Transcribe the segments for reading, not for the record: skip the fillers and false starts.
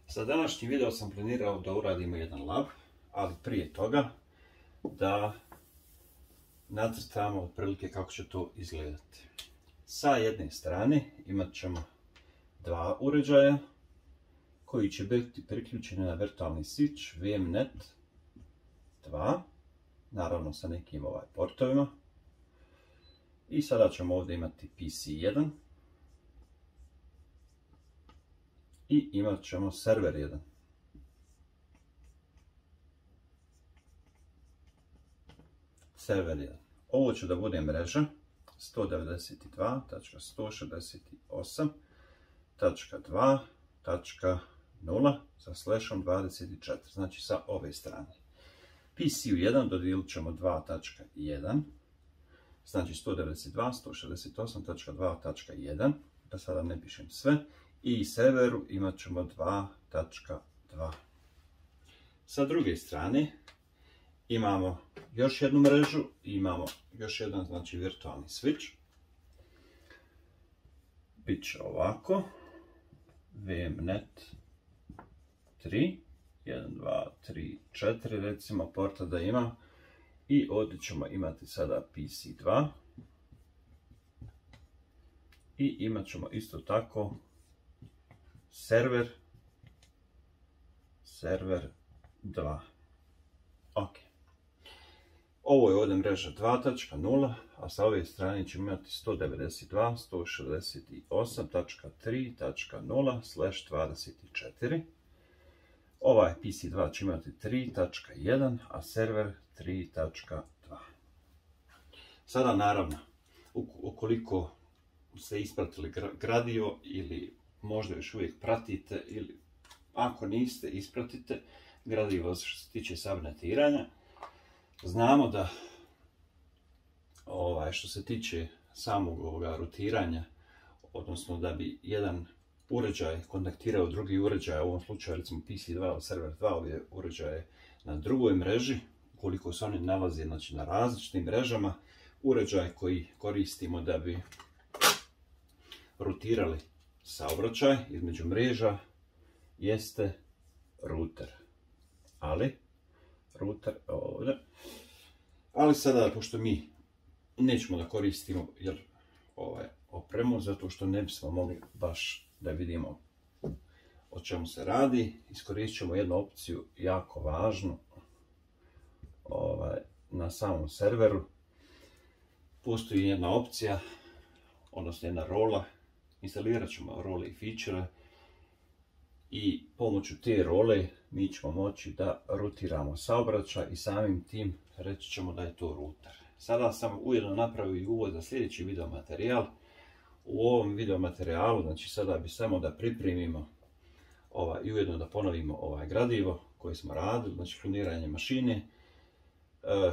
Za današnji video sam planirao da uradimo jedan lab, ali prije toga da nacrtamo otprilike kako će to izgledati. Sa jedne strane imat ćemo dva uređaja koji će biti priključeni na virtualni switch VMnet 2, naravno sa nekim portovima. I sada ćemo ovdje imati PC1 i imat ćemo server 1. Server 1. Ovo će da bude mreža 192.168.2.0 sa slashom 24, znači sa ove strane. PC1 dodijelit ćemo 2.1, znači 192.168.2.1, da sada ne pišem sve, i serveru imat ćemo 2.2. Sa druge strane imamo još jednu mrežu, imamo još jedan, znači, virtualni switch. Biće ovako, VMnet 3, 1, 2, 3, 4 recimo porta da ima. I ovdje ćemo imati sada PC2 i imat ćemo isto tako server 2. Ok. Ovo je ovdje mreža 2.0, a sa ove strane ćemo imati 192.168.3.0/24. Ovaj PC2 će imati 3.1, a server 3.2. Sada naravno, ukoliko ste ispratili gradivo ili možda još uvijek pratite, ili ako niste, ispratite gradivo što se tiče sabnetiranja, znamo da što se tiče samog rutiranja, odnosno da bi jedan uređaj kontaktirao drugi uređaj, u ovom slučaju recimo PC2 ili server 2, ovdje uređaje na drugoj mreži, ukoliko se oni nalaze, znači, na različitim mrežama, uređaj koji koristimo da bi rutirali saobraćaj između mreža jeste router. Ali sada, pošto mi nećemo da koristimo opremu, zato što ne bismo mogli baš da vidimo o čemu se radi, iskoristit ćemo jednu opciju jako važnu na samom serveru. Postoji jedna opcija, odnosno jedna rola. Instalirat ćemo role i feature i pomoću te role mi ćemo moći da rutiramo saobraćaj i samim tim reći ćemo da je to router. Sada sam ujedno napravio i uvod za sljedeći video materijal. U ovom video materijalu, znači, sada bi samo da pripremimo i ujedno da ponovimo gradivo koje smo radili, znači kloniranje mašine,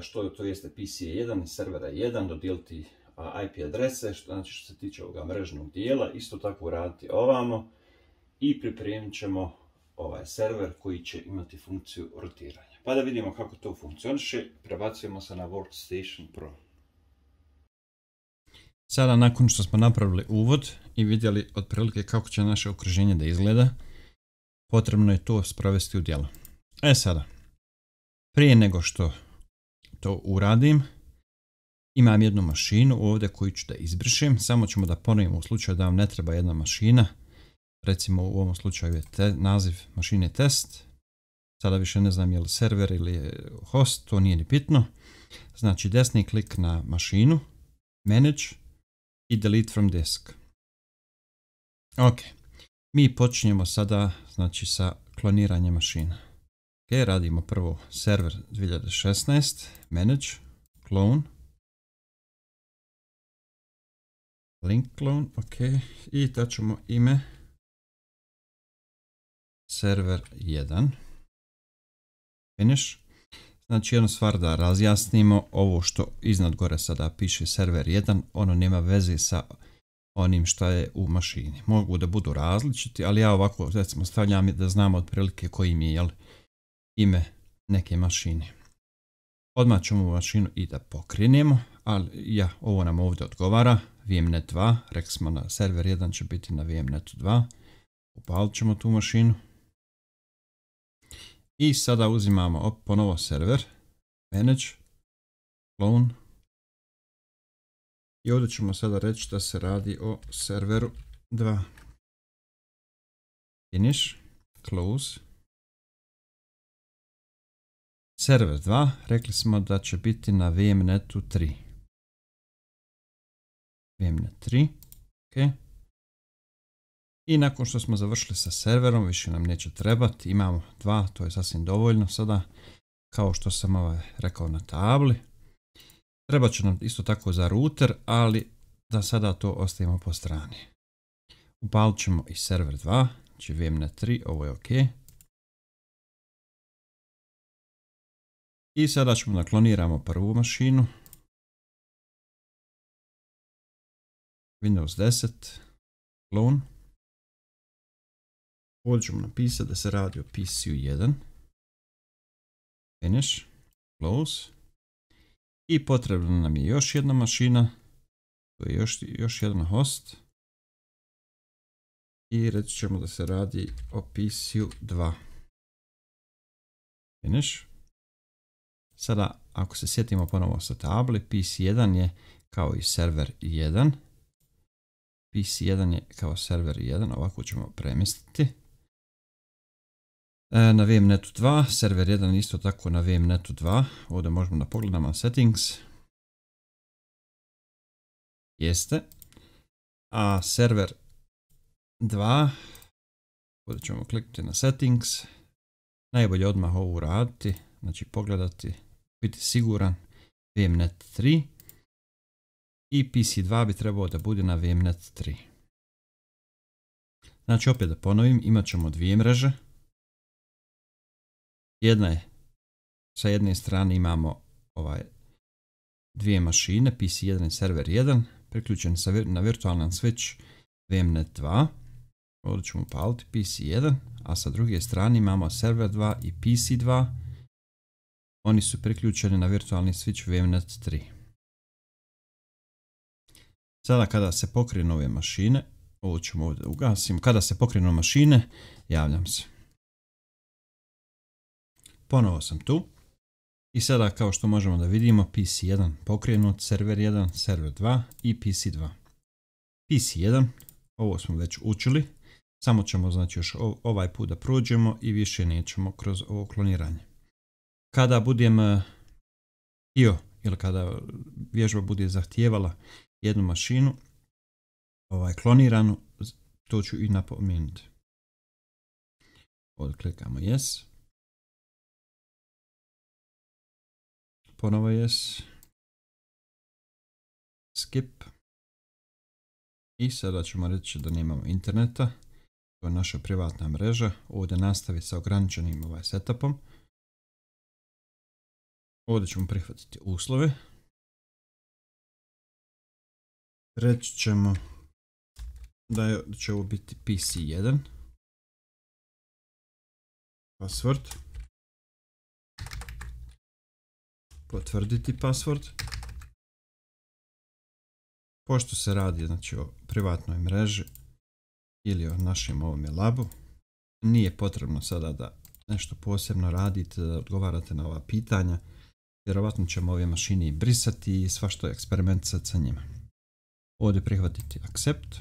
što to jeste PC1 i servera 1, dodijeliti IP adrese, znači što se tiče ovoga mrežnog dijela, isto tako uraditi ovamo i pripremit ćemo server koji će imati funkciju rotiranja. Pa da vidimo kako to funkcioniše, prebacujemo se na Workstation Pro. Sada, nakon što smo napravili uvod i vidjeli otprilike kako će naše okruženje da izgleda, potrebno je to sprovesti u djelo. Sada, prije nego što to uradim, imam jednu mašinu ovdje koju ću da izbrišem, samo ćemo da ponovimo u slučaju da vam ne treba jedna mašina. Recimo u ovom slučaju je naziv mašine test. Sada više ne znam je li server ili je host, to nije ni bitno. Znači desni klik na mašinu, manage i delete from disk. Ok, mi počinjemo sada, znači, sa kloniranjem mašina. Ok, radimo prvo server 2016, manage, clone, link clone, ok, i daćemo ime server 1, finish. Znači, jednu stvar da razjasnimo, ovo što iznad gore sada piše server 1, ono nema veze sa onim što je u mašini. Mogu da budu različiti, ali ja ovako, recimo, stavljam da znamo otprilike koji mi je ime neke mašine. Odmah ćemo u mašinu i da pokrenemo, ali ovo nam ovdje odgovara, VMnet 2, rekli smo na server 1 će biti na VMnetu 2, upalit ćemo tu mašinu. I sada uzimamo ponovo server, manage, clone. I ovdje ćemo sada reći da se radi o serveru 2. Finish, close. Server 2, rekli smo da će biti na VMnetu 3. VMnet 3, ok. I nakon što smo završili sa serverom, više nam neće trebati, imamo 2, to je sasvim dovoljno sada, kao što sam rekao na tabli. Treba će nam isto tako za router, ali da sada to ostavimo po strani. Upalit ćemo i server 2, znači VMnet 3, ovo je ok. I sada ćemo da kloniramo prvu mašinu. Windows 10, clone. Ovdje ćemo napisati da se radi o PCU 1. Finish, close. I potrebna nam je još jedna mašina. To je još jedan host. I reći ćemo da se radi o PCU 2. Finish. Sada, ako se sjetimo ponovo sa tabli, PC1 je kao i server 1. PC1 je kao server 1, ovako ćemo premjestiti. Na VMnetu 2, server 1 isto tako na VMnetu 2. Ovdje možemo da pogledamo na settings. Jeste. A server 2, ovdje ćemo kliknuti na settings. Najbolje odmah ovo uraditi, znači pogledati, biti siguran, VMnet 3. I PC2 bi trebao da bude na VMnet 3. Znači opet da ponovim, imat ćemo dvije mreže. Jedna je, sa jedne strane imamo dvije mašine, PC1 i server 1, priključen na virtualan switch VMnet 2. Ovdje ćemo upaliti PC1, a sa druge strane imamo server 2 i PC2. Oni su priključeni na virtualni switch VMnet 3. Sada kada se pokrenu ove mašine, ovo ćemo ovdje ugasimo, kada se pokrenu mašine, javljam se. Ponovo sam tu. I sada kao što možemo da vidimo, PC1 pokrenut, server 1, server 2 i PC2. PC1, ovo smo već učili, samo ćemo znači još ovaj put da prođemo i više nećemo kroz ovo kloniranje. Kada budem htio ili kada vježba bude zahtijevala jednu mašinu kloniranu, to ću i napomenuti. Ovdje klikamo yes. Ponovo yes. Skip. I sada ćemo reći da nemamo interneta. To je naša privatna mreža. Ovdje nastavi sa ograničenim setupom. Ovdje ćemo prihvatiti uslove. Reći ćemo da će ovo biti PC1. Password. Potvrditi password. Pošto se radi znači o privatnoj mreži ili o našem ovome labu, nije potrebno sada da nešto posebno radite, da odgovarate na ova pitanja. Vjerovatno ćemo ove mašine i brisati i svašta eksperimentisati sa njima. Ovdje prihvatiti accept.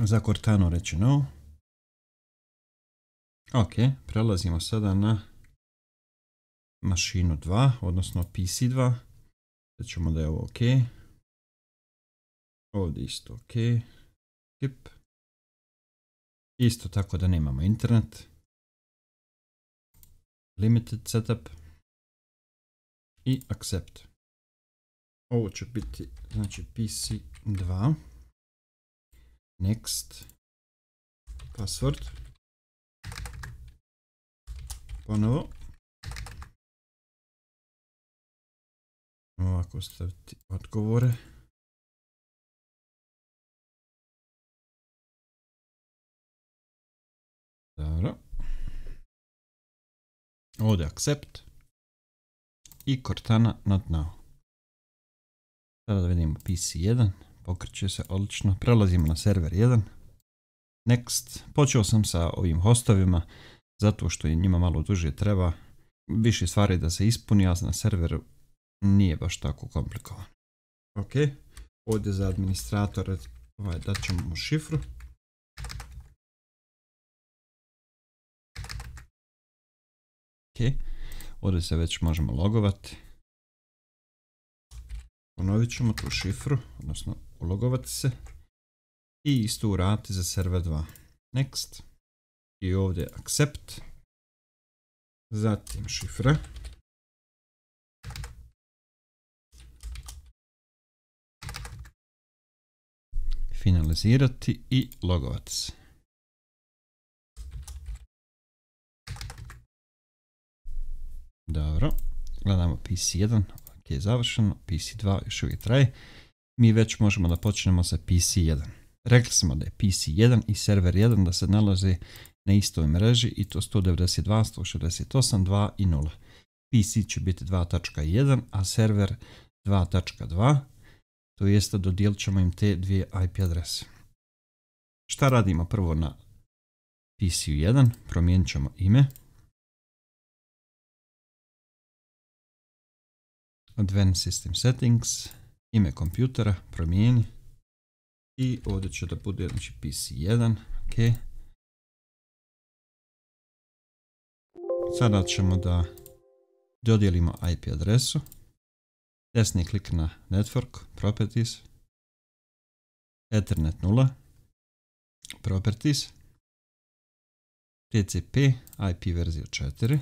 Za Cortana reći no. Ok, prelazimo sada na mašinu 2, odnosno PC2. Rećemo da je ovo ok. Ovdje isto ok. Skip. Isto tako da nemamo internet. Limited setup. I accept. Ovo će biti znači PC2. Next. Password. Ponovo. Ovako staviti odgovore. Dobro. Ovdje accept. I Cortana not now. Sada da vidimo PC1. Pokreće se odlično. Prelazimo na server 1. Next. Počeo sam sa ovim hostovima. zato što je njima malo duže treba više stvari da se ispuni, a na serveru nije baš tako komplikovan. Ok, ovdje za administratore dat ćemo mu šifru. Ok, ovdje se već možemo logovati. Ponovit ćemo tu šifru, odnosno ulogovati se i isto uraditi za server 2. Next i ovdje accept, zatim šifra. Finalizirati i logovati se. Dobro, gledamo PC1, ok, završeno, PC2 još uvijek traje. Mi već možemo da počnemo sa PC1. Rekli smo da je PC1 i server 1 da se nalaze na istoj mreži i to 192.168.2 i 0. PC će biti 2.1, a server 2.2, to jest dodijelit ćemo im te dvije IP adrese. Šta radimo prvo na PC1? Promijenit ćemo ime. Advanced System Settings, ime kompjutera, promijeni. I ovdje će da bude znači PC1, ok. Sada ćemo da dodijelimo IP adresu. Desni klik na Network, Properties, Ethernet 0, Properties, TCP, IP verzija 4,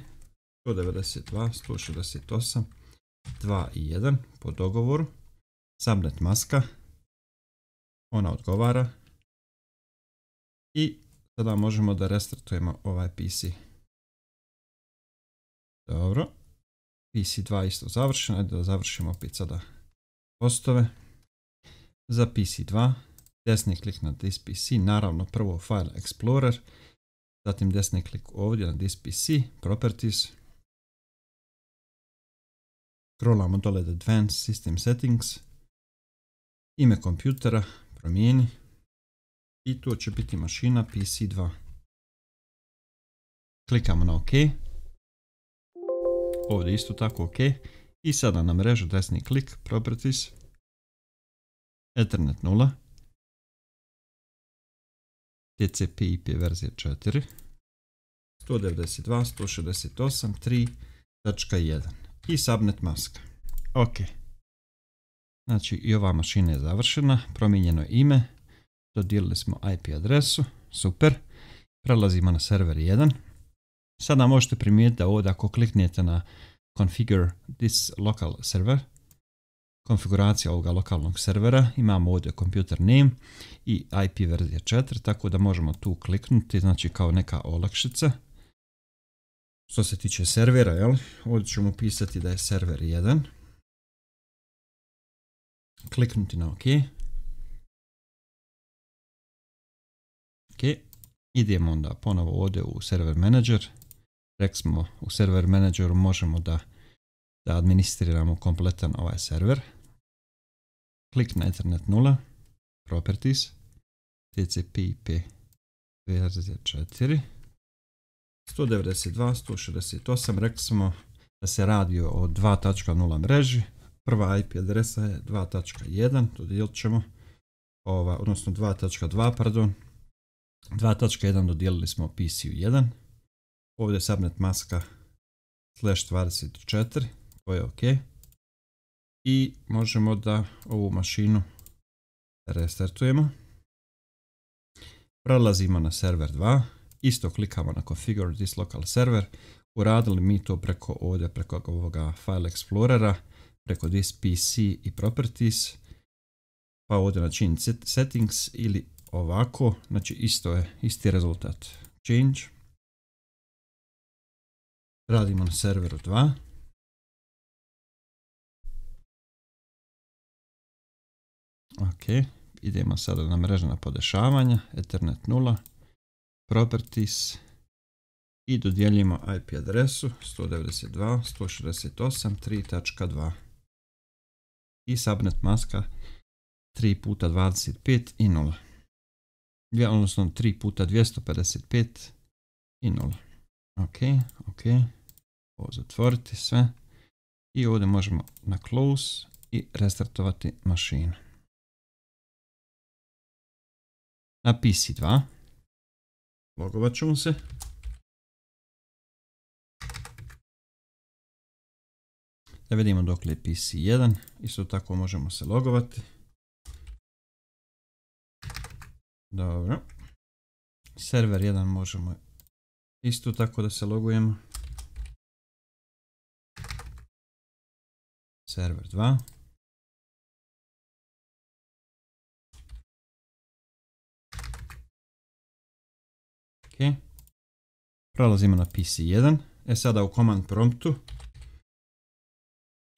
192.168.2 i 1 po dogovoru, subnet maska, ona odgovara i sada možemo da restartujemo ovaj PC. Dobro, PC2 isto završeno, ajde da završimo opet sada postove. Za PC2 desni klik na This PC, naravno prvo File Explorer, zatim desni klik ovdje na This PC, Properties, scrollamo dole do Advanced System Settings, ime kompjutera, promijeni i tu će biti mašina PC2. Klikamo na OK. Ovdje isto tako OK. I sada na mrežu desni klik, Properties, Ethernet 0, TCP IP verzija 4, 192.168.3.1 i subnet maska. OK. Znači i ova mašina je završena, promijenjeno je ime, dodijelili smo IP adresu, super. Prelazimo na server 1. Sada možete primijetiti da ovdje ako kliknete na Configure this local server, konfiguracija ovoga lokalnog servera, imamo ovdje computer name i IP verzija 4, tako da možemo tu kliknuti, znači kao neka olakšica. Što se tiče servera, jel? Ovdje ćemo pisati da je server 1. Kliknuti na OK. Ok, idemo onda ponovo ovdje u server manager. Rekli smo u server manageru možemo da administriramo kompletan ovaj server. Klik na Ethernet 0, Properties, TCP IP verzija 4, 192.168, rekli smo da se radi o 2.0 mreži. Prva IP adresa je 2.1, dodijelit ćemo, odnosno 2.2, pardon. 2.1 dodijelili smo PC1. Ovdje je subnet maska /24, to je OK. I možemo da ovu mašinu restartujemo. Prelazimo na server 2. Isto klikamo na Configure this local server. Uradili mi to preko ovoga File Explorera, preko This PC i Properties. Pa ovdje na Change Settings ili ovako, znači isti rezultat. Change. Radimo na serveru 2. Ok, idemo sada na mrežna podešavanja, Ethernet 0, Properties i dodijeljimo IP adresu 192.168.3.2 i subnet maska 3x25 i 0. Odnosno 3x255 i 0. ok. Ovo zatvoriti sve. I ovdje možemo na close i restartovati mašinu. Na PC2 logovat ćemo se. Da vidimo dokle je PC1. Isto tako možemo se logovati. Dobro. Server 1 možemo isto tako da se logujemo. Server 2. Ok. Prelazimo na PC1. Sada u command promptu,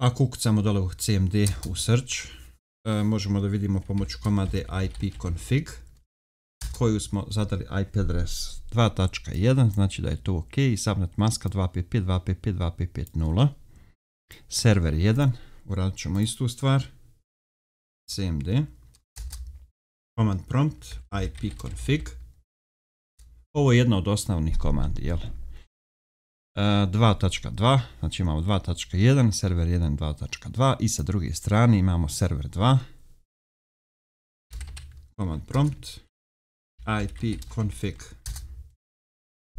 ako ukucamo dole u cmd u search, možemo da vidimo pomoću komande ipconfig koju smo zadali IP adres 2.1, znači da je to ok, i subnet maska 2.5.5, 2.5.5, 2.5.5.0. Server 1, uradit ćemo istu stvar, cmd, command prompt, ipconfig. Ovo je jedna od osnovnih komandi, jel? 2.2, znači imamo 2.1, server 1, 2.2 i sa druge strane imamo server 2, command prompt, ipconfig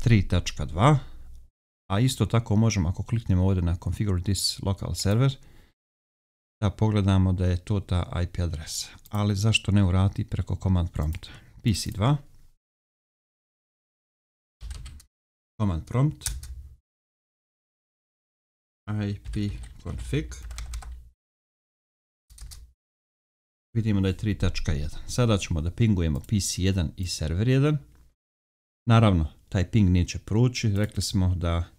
3.2, a isto tako možemo, ako kliknemo ovdje na configure this local server, da pogledamo da je to ta IP adresa, ali zašto ne uraditi preko command prompta. PC2, command prompt, ipconfig, vidimo da je 3.1. Sada ćemo da pingujemo PC1 i server 1. Naravno, taj ping neće proći, rekli smo da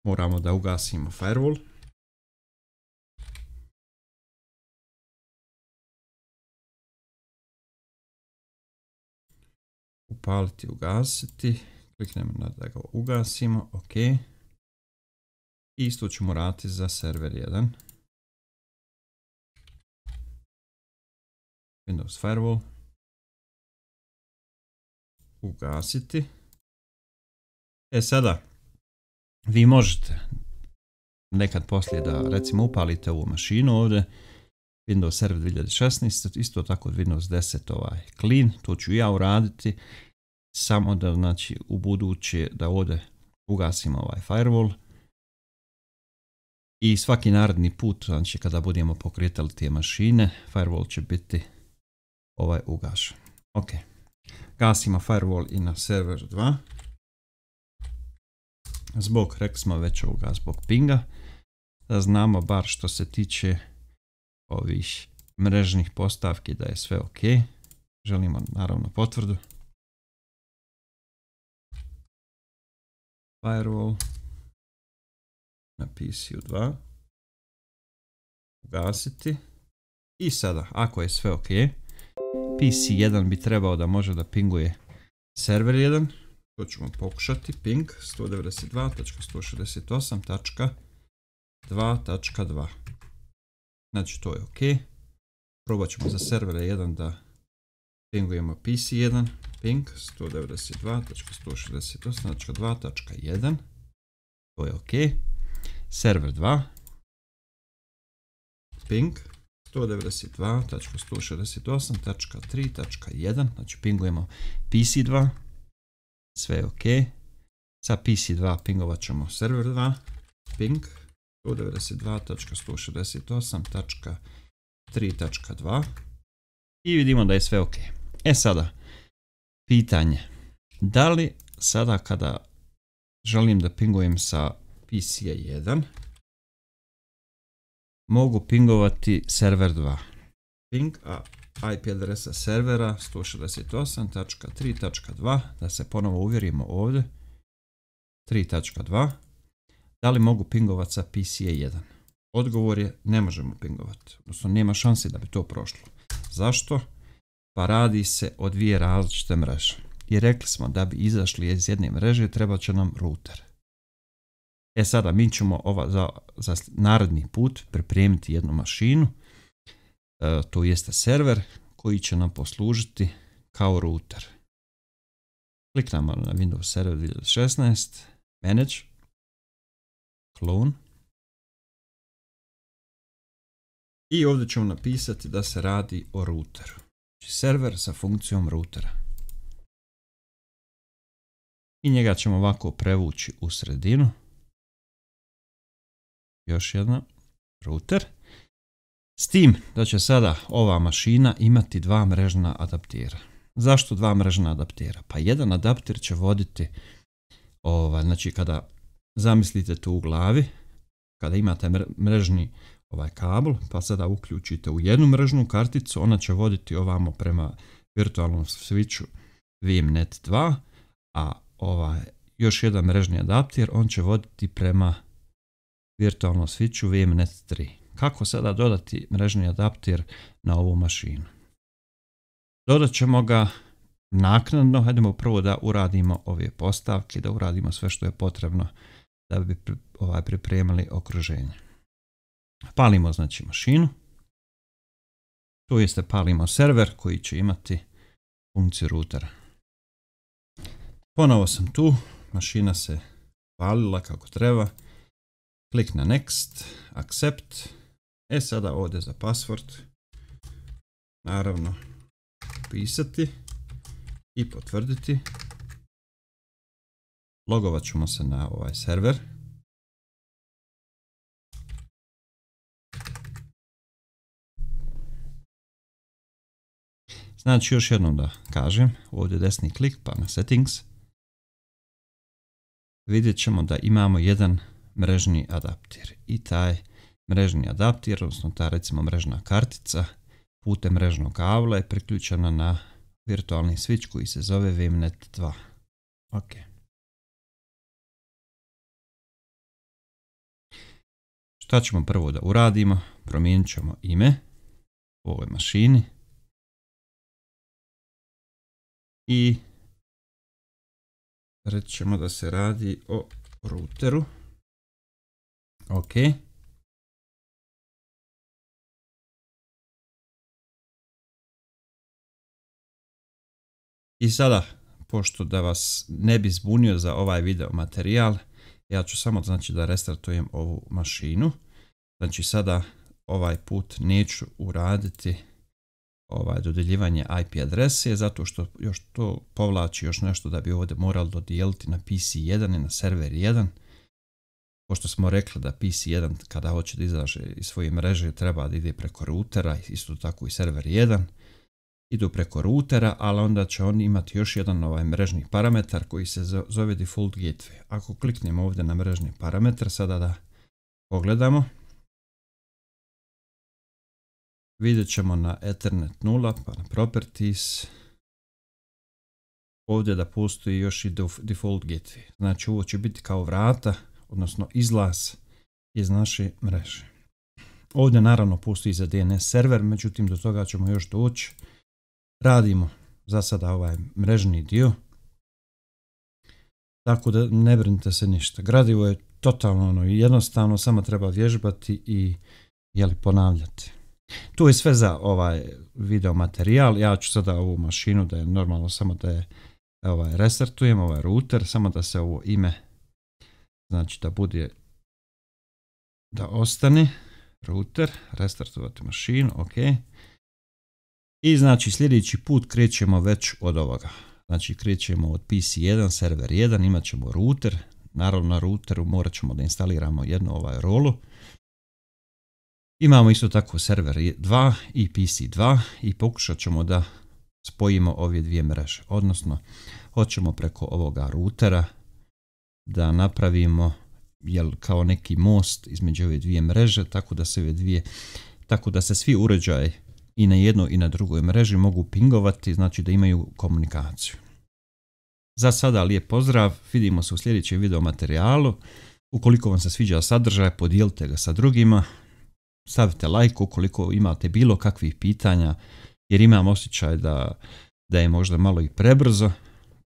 moramo da ugasimo firewall. Upaliti, ugasiti, kliknemo da ga ugasimo, ok. Isto ćemo raditi za server 1. Windows Firewall. Ugasiti. Sada, vi možete nekad poslije da recimo upalite ovu mašinu ovdje, Windows Server 2016, isto tako Windows 10 clean, to ću ja uraditi, samo da znači u buduće da ovdje ugasimo ovaj firewall. I svaki naredni put, znači kada budemo pokretali te mašine, firewall će biti ugašen. Ok. Gasimo firewall i na server 2. Zbog, rekli smo već ovoga, zbog pinga, da znamo bar što se tiče ovih mrežnih postavki da je sve ok. Želimo naravno potvrdu. Firewall na PC2, ugasiti i sada, ako je sve ok, PC1 bi trebao da može da pinguje server 1, to ćemo pokušati, ping 192.168.2.2, znači to je ok. Probat ćemo za server 1 da pingujemo PC1, ping 192.168.2.1, to je ok. Server 2, ping 192.168.3.1, znači pingujemo PC2, sve je ok. Sa PC2 pingovat ćemo server 2, ping 192.168.3.2 i vidimo da je sve ok. Sada, pitanje, da li sada kada želim da pingujem sa PC1, mogu pingovati server 2. Ping, IP adresa servera 168.3.2, da se ponovo uvjerimo ovdje, 3.2, da li mogu pingovati sa PC1? Odgovor je ne možemo pingovati, odnosno nema šanse da bi to prošlo. Zašto? Pa radi se o dvije različite mreže. I rekli smo da bi izašli iz jedne mreže treba će nam router. Sada mi ćemo za naredni put pripremiti jednu mašinu, to jeste server koji će nam poslužiti kao router. Kliknemo na Windows Server 2016, manage, clone. I ovdje ćemo napisati da se radi o routeru. Znači server sa funkcijom routera. I njega ćemo ovako prevući u sredinu. Još jedna, router. S tim da će sada ova mašina imati dva mrežna adaptera. Zašto dva mrežna adaptera? Pa jedan adapter će voditi, znači kada zamislite tu u glavi, kada imate mrežni kabel, pa sada uključite u jednu mrežnu karticu, ona će voditi ovamo prema virtualnom switchu VMnet 2, a još jedan mrežni adapter, on će voditi prema virtualnom switchu VMnet 3. Kako sada dodati mrežni adapter na ovu mašinu? Dodat ćemo ga naknadno, hajdemo prvo da uradimo ove postavke, da uradimo sve što je potrebno da bi pripremili okruženje. Palimo znači mašinu, to jeste palimo server koji će imati funkciju routera. Ponovo sam tu, mašina se palila kako treba, klik na next, accept, sada ovdje za password, naravno pisati i potvrditi, logovat ćemo se na ovaj server. Znači još jednom da kažem, ovdje desni klik pa na settings, vidjet ćemo da imamo jedan mrežni adapter i taj mrežni adapter, odnosno ta recimo mrežna kartica putem mrežnog kabla je priključena na virtualni switch koji se zove VMnet 2. Ok. Šta ćemo prvo da uradimo? Promijenit ćemo ime u ovoj mašini i reći ćemo da se radi o routeru. Ok. I sada, pošto da vas ne bi zbunio za ovaj video materijal, ja ću samo znači da restartujem ovu mašinu. Znači sada ovaj put neću uraditi dodeljivanje IP adrese, zato što još to povlači još nešto da bi ovdje morali dodijeliti na PC1 i na server 1. Pošto smo rekli da PC1 kada hoće da izađe iz svoje mreže treba da ide preko routera, isto tako i server 1. Idu preko routera, ali onda će on imati još jedan mrežni parametar koji se zove default gateway. Ako kliknemo ovdje na mrežni parametar, sada da pogledamo, vidjet ćemo na Ethernet 0, pa na Properties, ovdje da postoji još i default gateway. Znači ovo će biti kao vrata, odnosno izlaz iz naše mreže. Ovdje naravno postoji za DNS server, međutim do toga ćemo još doći. Radimo za sada ovaj mrežni dio, tako da ne brinite se ništa. Gradivo je totalno jednostavno, samo treba vježbati i ponavljati. To je sve za ovaj video materijal. Ja ću sada ovu mašinu da je normalno samo da je restartujem, ovaj router, samo da se ovo ime, znači da bude, da ostane router, restartovati mašinu, ok. I znači sljedeći put krećemo već od ovoga. Znači krećemo od PC1, server 1, imat ćemo router. Naravno na routeru morat ćemo da instaliramo jednu rolu. Imamo isto tako server 2 i PC2 i pokušat ćemo da spojimo ove dvije mreže. Odnosno, hoćemo preko ovoga routera da napravimo kao neki most između ove dvije mreže, tako da se svi uređaji i na jednoj i na drugoj mreži mogu pingovati, znači da imaju komunikaciju. Za sada lijep pozdrav, vidimo se u sljedećem video materijalu. Ukoliko vam se sviđa sadržaj, podijelite ga sa drugima, stavite like ukoliko imate bilo kakvih pitanja, jer imam osjećaj da je možda malo i prebrzo,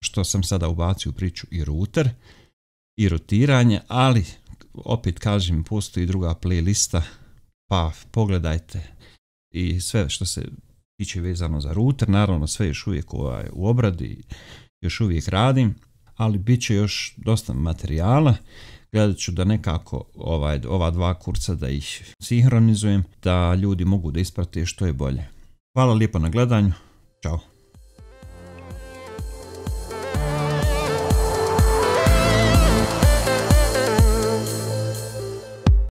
što sam sada ubacio u priču i router i rutiranje, ali opet kažem, postoji druga playlista, pa pogledajte i sve što se tiče vezano za router. Naravno sve još uvijek u obradi, još uvijek radim, ali bit će još dosta materijala. Gledat ću da nekako ova dva kursa da ih sinhronizujem, da ljudi mogu da isprate što je bolje. Hvala lijepo na gledanju. Ćao.